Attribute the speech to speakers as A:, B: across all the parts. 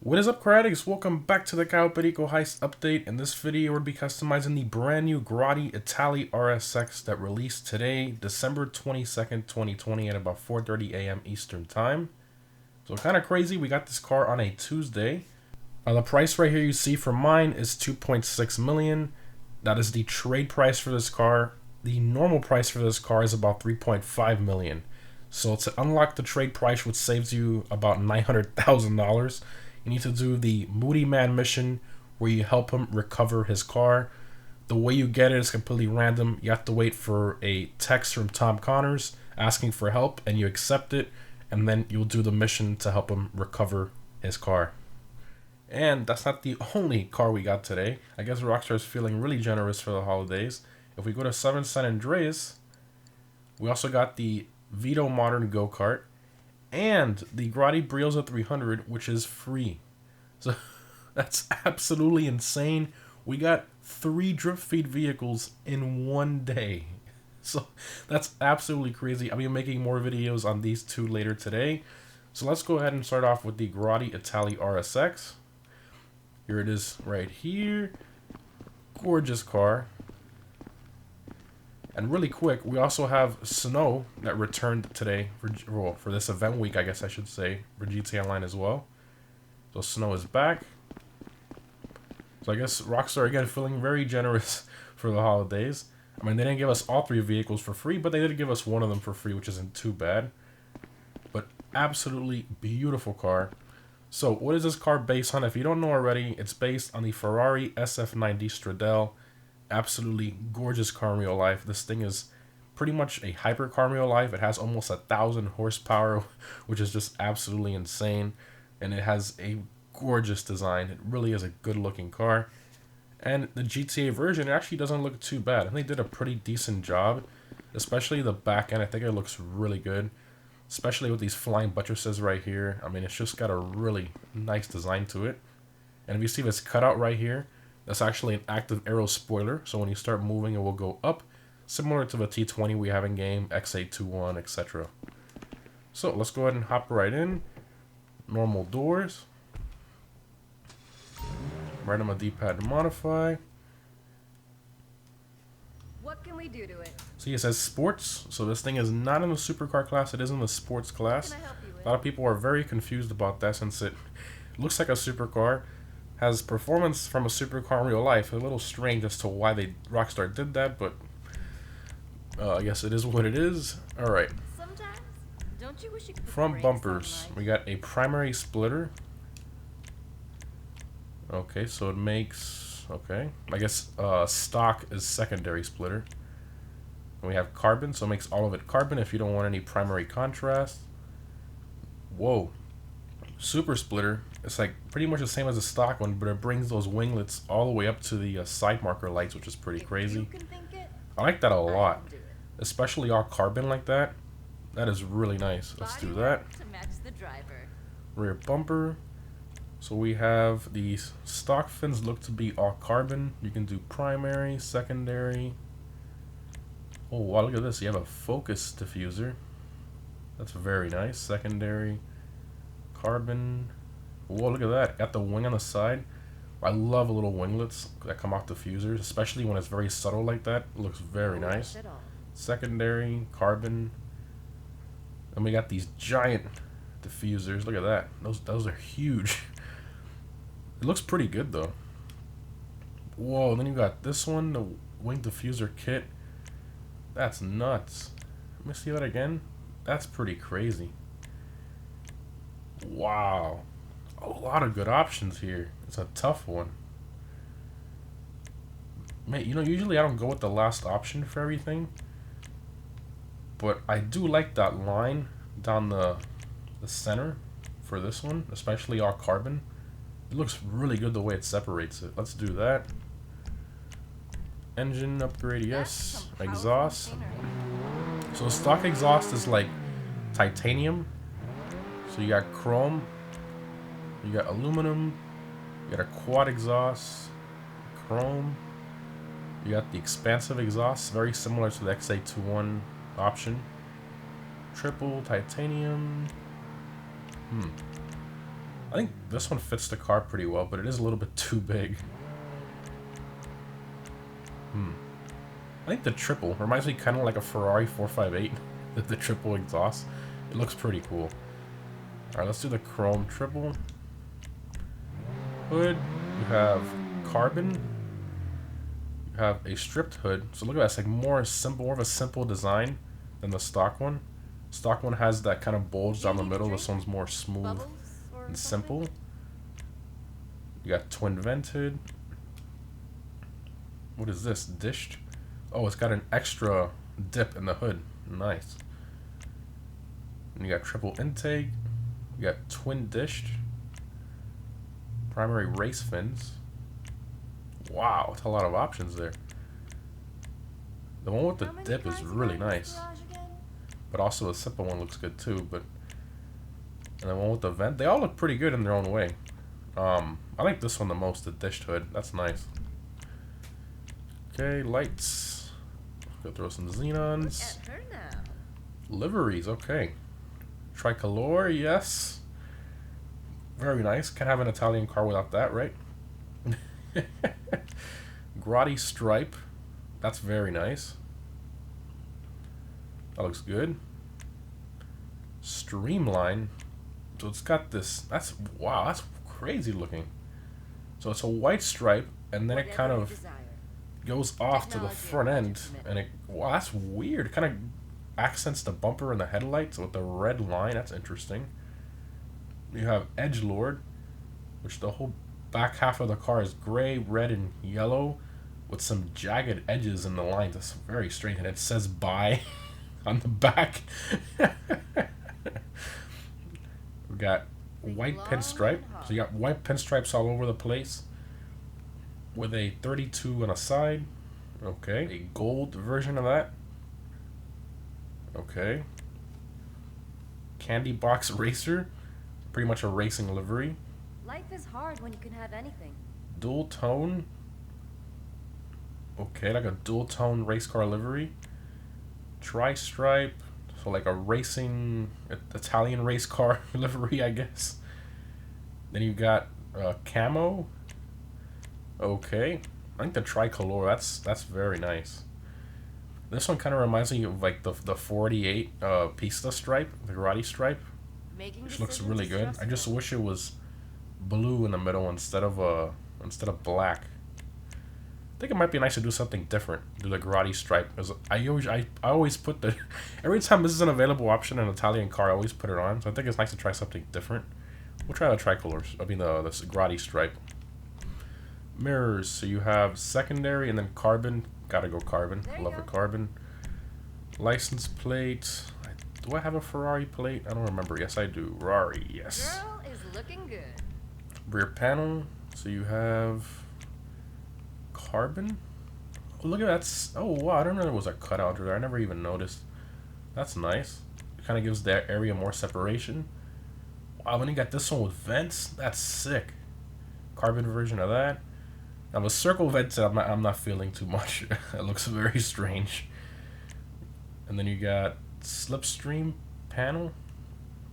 A: What is up, Critics? Welcome back to the Cayo Perico Heist update. In this video, we'll be customizing the brand new Grotti Itali RSX that released today, December 22nd, 2020 at about 4:30 a.m. Eastern Time. So kind of crazy, we got this car on a Tuesday. The price right here you see for mine is 2.6 million. That is the trade price for this car. The normal price for this car is about 3.5 million. So to unlock the trade price, which saves you about $900,000, you need to do the Moody Man mission where you help him recover his car. The way you get it is completely random. You have to wait for a text from Tom Connors asking for help, and you accept it, and then you'll do the mission to help him recover his car. And that's not the only car we got today. I guess Rockstar is feeling really generous for the holidays. If we go to 7 San Andreas, we also got the Vito Modern Go-Kart and the Grotti Briosa 300, which is free. So that's absolutely insane. We got 3 drip feed vehicles in one day. So that's absolutely crazy. I'll be making more videos on these two later today. So let's go ahead and start off with the Grotti Itali RSX. Here it is right here. Gorgeous car. And really quick, we also have Snow that returned today for this event week, I guess I should say, for GTA Online as well. So Snow is back. So I guess Rockstar again feeling very generous for the holidays. I mean, they didn't give us all 3 vehicles for free, but they did give us one of them for free, which isn't too bad. But absolutely beautiful car. So what is this car based on? If you don't know already, it's based on the Ferrari SF90 Stradale. Absolutely gorgeous car in real life. This thing is pretty much a hypercar in real life. It has almost 1,000 horsepower, which is just absolutely insane. And it has a gorgeous design. It really is a good looking car. And the GTA version, it actually doesn't look too bad. I think they did a pretty decent job, especially the back end. I think it looks really good, especially with these flying buttresses right here. I mean, it's just got a really nice design to it. And if you see this cutout right here, that's actually an Activator Spoiler. So when you start moving, it will go up, similar to the T20 we have in game, X821, etc. So let's go ahead and hop right in. Normal doors. Right on my D-pad to modify.
B: What can we do to it?
A: See, it says sports. So this thing is not in the supercar class. It is in the sports class.
B: What can I help you with?
A: A lot of people are very confused about that since it looks like a supercar. Has performance from a supercar in real life. A little strange as to why Rockstar did that, but I guess it is what it is. All right.
B: Sometimes, don't you wish you could put
A: Front
B: brakes
A: bumpers.
B: on
A: We got a primary splitter. Okay, so it makes, okay, I guess stock is secondary splitter. And we have carbon, so it makes all of it carbon if you don't want any primary contrast. Whoa. Super splitter. It's like pretty much the same as the stock one, but it brings those winglets all the way up to the side marker lights, which is pretty
B: If
A: crazy.
B: you can think it,
A: I like that a lot,
B: I can do it.
A: especially all carbon like that. That is really nice. Let's do that.
B: To match the driver.
A: Rear bumper. So we have the stock fins look to be all carbon. You can do primary, secondary. Oh wow, look at this. You have a focus diffuser. That's very nice. Secondary, carbon. Whoa, look at that. Got the wing on the side. I love little winglets that come off diffusers, especially when it's very subtle like that. It looks very
B: No
A: nice.
B: rush at all.
A: Secondary, carbon. And we got these giant diffusers. Look at that. Those are huge. It looks pretty good though. Whoa, and then you got this one, the wing diffuser kit. That's nuts. Let me see that again. That's pretty crazy. Wow. A lot of good options here. It's a tough one. Man, you know, usually I don't go with the last option for everything. But I do like that line down the center for this one, especially all carbon. It looks really good the way it separates it. Let's do that. Engine upgrade, yes. Exhaust. So stock exhaust is like titanium. So you got chrome, you got aluminum, you got a quad exhaust, chrome. You got the expansive exhaust, very similar to the X821 option. Triple titanium. I think this one fits the car pretty well, but it is a little bit too big. I think the triple reminds me kind of like a Ferrari 458, the triple exhaust. It looks pretty cool. Alright, let's do the chrome triple. Hood, you have carbon. You have a stripped hood. So look at that, it's like more of a simple design than the stock one. Stock one has that kind of bulge down the middle. This one's more smooth and simple. You got twin vented. What is this? Dished? Oh, it's got an extra dip in the hood. Nice. And you got triple intake. You got twin dished. Primary race fins. Wow, that's a lot of options there. The one with the dip is really nice. But also the simple one looks good too. And the one with the vent, they all look pretty good in their own way. I like this one the most, the dished hood. That's nice. Okay, lights. Go throw some xenons. Liveries, okay. Tricolor, yes. Very nice. Can't have an Italian car without that, right? Grotti stripe. That's very nice. That looks good. Streamline. So it's got this. Wow, that's crazy looking. So it's a white stripe, and then it kind of goes off to the front end, and wow, that's weird. It kind of accents the bumper and the headlights with the red line. That's interesting. You have Edgelord, which the whole back half of the car is gray, red, and yellow with some jagged edges in the lines. That's very strange, and it says "bye" on the back. We got white pinstripe. So you got white pinstripes all over the place with a 32 on a side. Okay. A gold version of that. Okay. Candy box racer. Pretty much a racing livery.
B: Life is hard when you can have anything.
A: Dual tone. Okay, like a dual tone race car livery. Tri-stripe. So like a racing Italian race car livery, I guess. Then you got camo. Okay. I think the tricolor, that's very nice. This one kind of reminds me of like the 48 Pista stripe, the Grotti stripe, which looks really good. I just wish it was blue in the middle instead of black. I think it might be nice to do something different. Do the Grotti stripe, because I always put the every time this is an available option in an Italian car, I always put it on. So I think it's nice to try something different. We'll try the tricolors. I mean the Grotti stripe. Mirrors. So you have secondary and then carbon. Gotta go carbon. Love the carbon. License plate. Do I have a Ferrari plate? I don't remember. Yes, I do. Ferrari. Yes.
B: Girl is looking good.
A: Rear panel. So you have carbon. Oh, look at that. Oh wow, I don't know there was a cutout there. I never even noticed. That's nice. It kind of gives that area more separation. Wow, then you got this one with vents. That's sick. Carbon version of that. Now the circle vents I'm not feeling too much. It looks very strange. And then you got slipstream panel.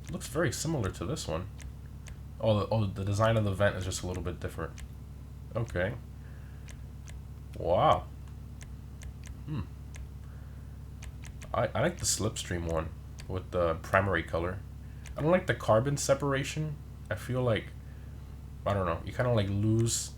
A: It looks very similar to this one. Oh, the design of the vent is just a little bit different. Okay. Wow. I like the slipstream one with the primary color. I don't like the carbon separation. I feel like, I don't know, you kind of like lose.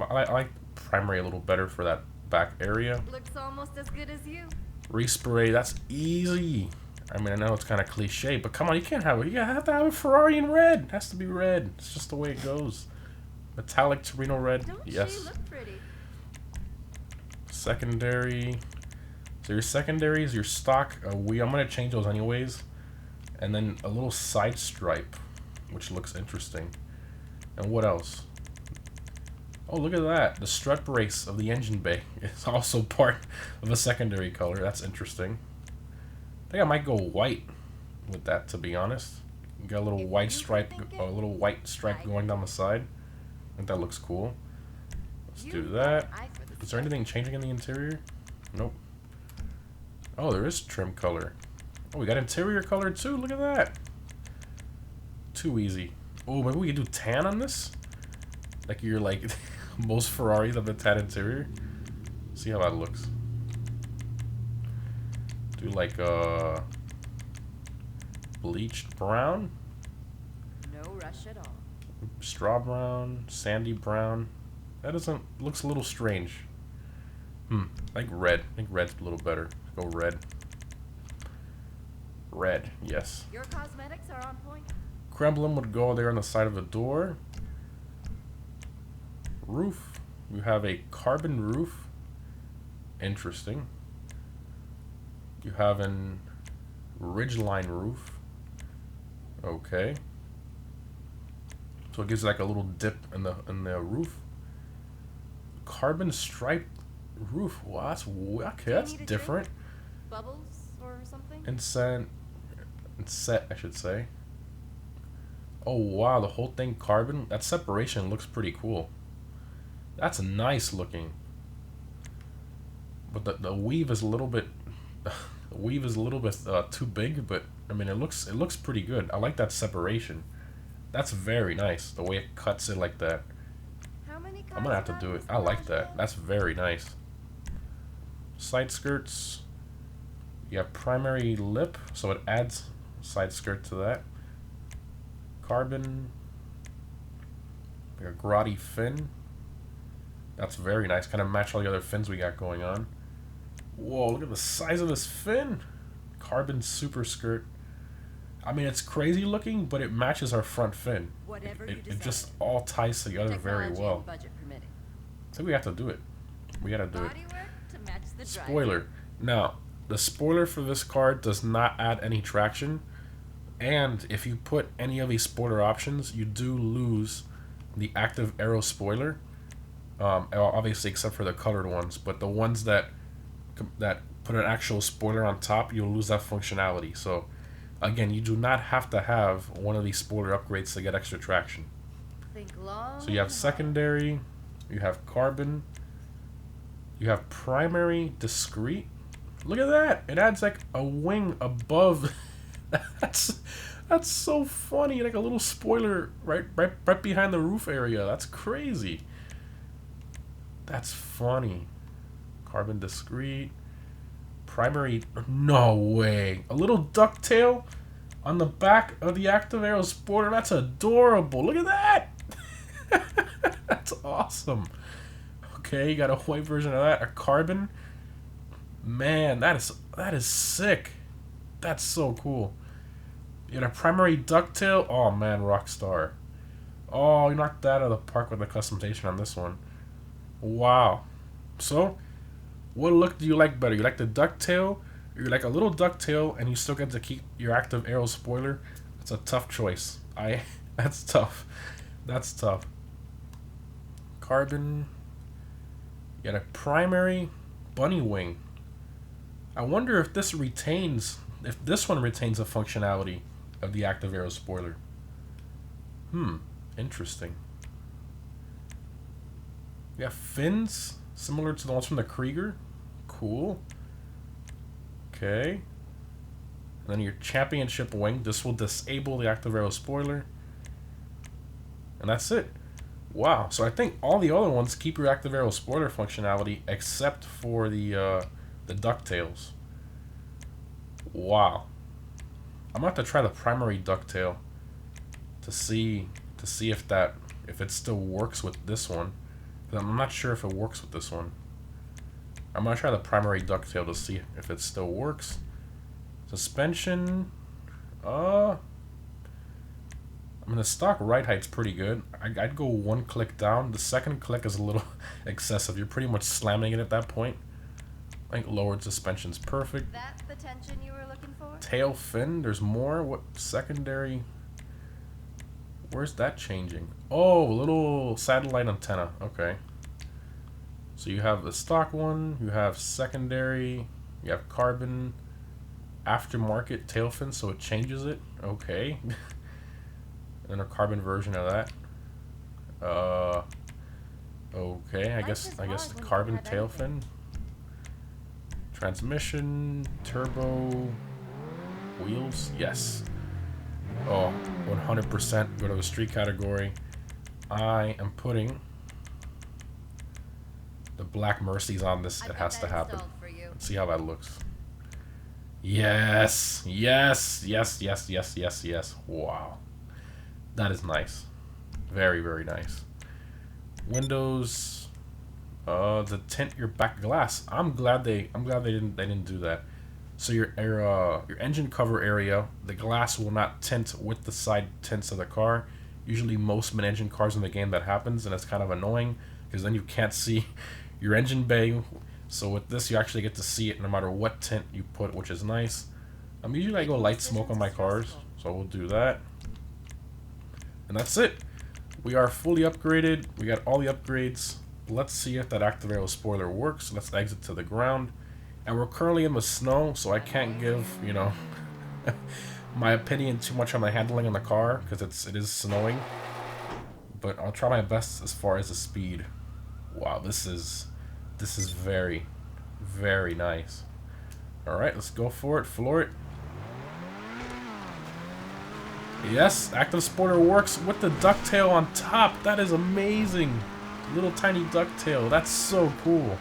A: I like primary a little better for that back area.
B: Looks almost as good as you.
A: Respray, that's easy. I mean, I know it's kind of cliche, but come on, you can't have it. You have to have a Ferrari in red. It has to be red. It's just the way it goes. Metallic Torino red.
B: Don't
A: yes.
B: she look pretty?
A: Secondary. So your secondary is your stock. I'm gonna change those anyways. And then a little side stripe, which looks interesting. And what else? Oh, look at that. The strut brace of the engine bay is also part of a secondary color. That's interesting. I think I might go white with that, to be honest. You got a little white stripe, going down the side. I think that looks cool. Let's do that. Is there anything changing in the interior? Nope. Oh, there is trim color. Oh, we got interior color too. Look at that. Too easy. Oh, maybe we could do tan on this? Like you're like most Ferraris have a tan interior. See how that looks. Do like bleached brown,
B: No rush at all.
A: straw brown, sandy brown. That doesn't looks a little strange. Like red. I think red's a little better. Go red. Red, yes.
B: Your cosmetics are on point.
A: Cremblin would go there on the side of the door. Roof. You have a carbon roof. Interesting. You have an ridgeline roof. Okay. So it gives like a little dip in the roof. Carbon striped roof. Wow, that's different.
B: Bubbles or something?
A: And set, I should say. Oh wow, the whole thing carbon. That separation looks pretty cool. That's nice looking. But the weave is a little bit too big, but I mean it looks pretty good. I like that separation. That's very nice, the way it cuts it like that.
B: How many
A: I'm gonna have to do it. I like that. That's very nice. Side skirts. You have primary lip, so it adds side skirt to that. Carbon. Like a Grotti fin. That's very nice. Kind of match all the other fins we got going on. Whoa, look at the size of this fin. Carbon super skirt. I mean, it's crazy looking, but it matches our front fin. It just all ties together very well. I think we have to do it. We gotta do it. Spoiler. Now, the spoiler for this car does not add any traction. And if you put any of these spoiler options, you do lose the Activator Spoiler. Obviously, except for the colored ones. But the ones that put an actual spoiler on top, you'll lose that functionality. So again, you do not have to have one of these spoiler upgrades to get extra traction. So you have secondary, you have carbon, you have primary discrete. Look at that! It adds like a wing above. that's so funny. Like a little spoiler right behind the roof area. That's crazy. That's funny. Carbon discrete. Primary. No way. A little ducktail on the back of the Activator Spoiler. That's adorable. Look at that. That's awesome. Okay, you got a white version of that. A carbon. Man, that is sick. That's so cool. You got a primary ducktail. Oh man, Rockstar. Oh, you knocked that out of the park with the customization on this one. Wow. So, what look do you like better? You like the ducktail? Or you like a little ducktail and you still get to keep your Activator Spoiler? That's a tough choice. That's tough. That's tough. Carbon. You got a primary bunny wing. I wonder if this one retains the functionality of the Activator Spoiler. Interesting. We have fins similar to the ones from the Krieger. Cool. Okay. And then your championship wing. This will disable the Activator Spoiler. And that's it. Wow. So I think all the other ones keep your Activator Spoiler functionality except for the ducktails. Wow. I'm gonna have to try the primary ducktail to see if it still works with this one. I'm not sure if it works with this one. I'm gonna try the primary ducktail to see if it still works. Suspension. I mean, the stock ride height's pretty good. I'd go one click down. The second click is a little excessive. You're pretty much slamming it at that point. I think lowered suspension's perfect.
B: That's the tension you were looking for?
A: Tail fin. There's more. What secondary? Where's that changing? Oh, little satellite antenna. Okay. So you have the stock one. You have secondary. You have carbon. Aftermarket tail fin, so it changes it. Okay. And a carbon version of that. Okay. I guess the carbon tail fin. Transmission, turbo, wheels. Yes. Oh, 100% go to the street category. I am putting the Black Mercies on this. It has to happen. Let's see how that looks. Yes, yes, yes, yes, yes, yes, yes. Wow, that is nice. Very, very nice. Windows, the tint your back glass. I'm glad they didn't do that. So your engine cover area, the glass will not tint with the side tints of the car. Usually most mid-engine cars in the game that happens, and it's kind of annoying because then you can't see your engine bay. So with this, you actually get to see it no matter what tint you put, which is nice. Usually I go light smoke on my cars, so we'll do that. And that's it. We are fully upgraded. We got all the upgrades. Let's see if that Activator Spoiler works. Let's exit to the ground. And we're currently in the snow, so I can't give, you know, my opinion too much on the handling in the car because it is snowing. But I'll try my best as far as the speed. Wow, this is very, very nice. Alright, let's go for it. Floor it. Yes, Active Spoiler works with the ducktail on top. That is amazing. Little tiny ducktail. That's so cool.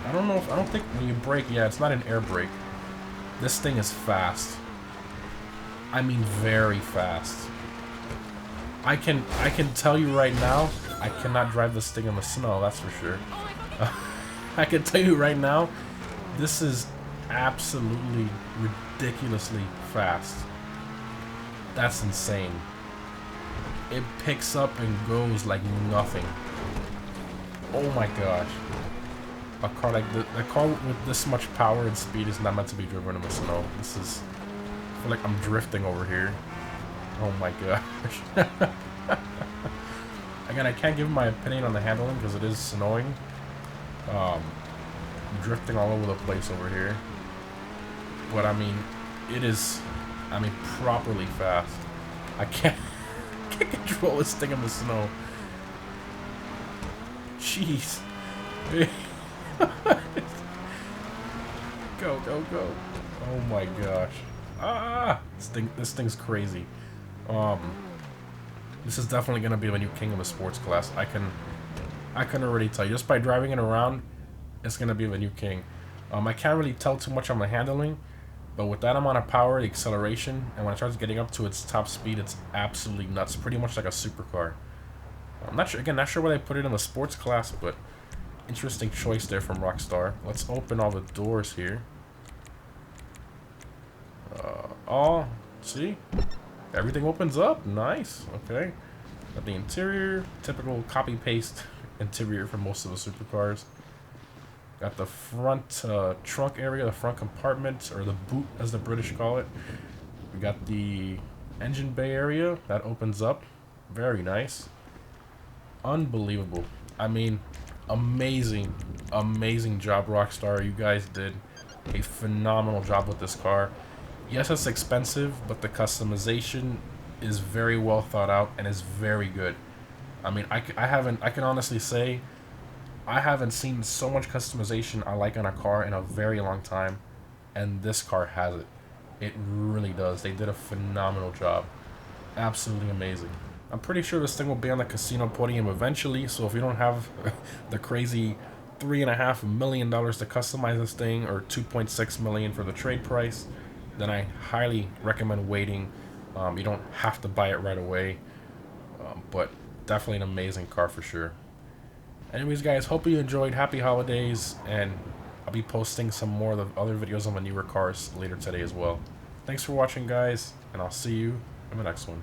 A: I don't think when you brake, yeah, it's not an air brake. This thing is fast. I mean very fast. I can tell you right now, I cannot drive this thing in the snow, that's for sure. I can tell you right now, this is absolutely ridiculously fast. That's insane. It picks up and goes like nothing. Oh my gosh. A car like this, a car with this much power and speed is not meant to be driven in the snow. This is, I feel like I'm drifting over here. Oh my gosh. Again, I can't give my opinion on the handling because it is snowing. I'm drifting all over the place over here. But I mean, it is, properly fast. I can't control this thing in the snow. Jeez. Go, go, go. Oh my gosh. Ah! This thing's crazy. This is definitely gonna be the new king of the sports class. I can already tell you. Just by driving it around, it's gonna be the new king. I can't really tell too much on the handling, but with that amount of power, the acceleration, and when it starts getting up to its top speed, it's absolutely nuts. Pretty much like a supercar. I'm not sure, again, not sure why they put it in the sports class, but interesting choice there from Rockstar. Let's open all the doors here. See? Everything opens up. Nice. Okay. Got the interior. Typical copy-paste interior for most of the supercars. Got the front trunk area, the front compartment, or the boot as the British call it. We got the engine bay area. That opens up. Very nice. Unbelievable. I mean, amazing, amazing job, Rockstar. You guys did a phenomenal job with this car. Yes, it's expensive, but the customization is very well thought out and is very good. I mean, I can honestly say I haven't seen so much customization I like on a car in a very long time, and this car has it. It really does. They did a phenomenal job. Absolutely amazing. I'm pretty sure this thing will be on the casino podium eventually, so if you don't have the crazy $3.5 million to customize this thing, or $2.6 million for the trade price, then I highly recommend waiting. You don't have to buy it right away, but definitely an amazing car for sure. Anyways, guys, hope you enjoyed. Happy holidays, and I'll be posting some more of the other videos on the newer cars later today as well. Thanks for watching, guys, and I'll see you in the next one.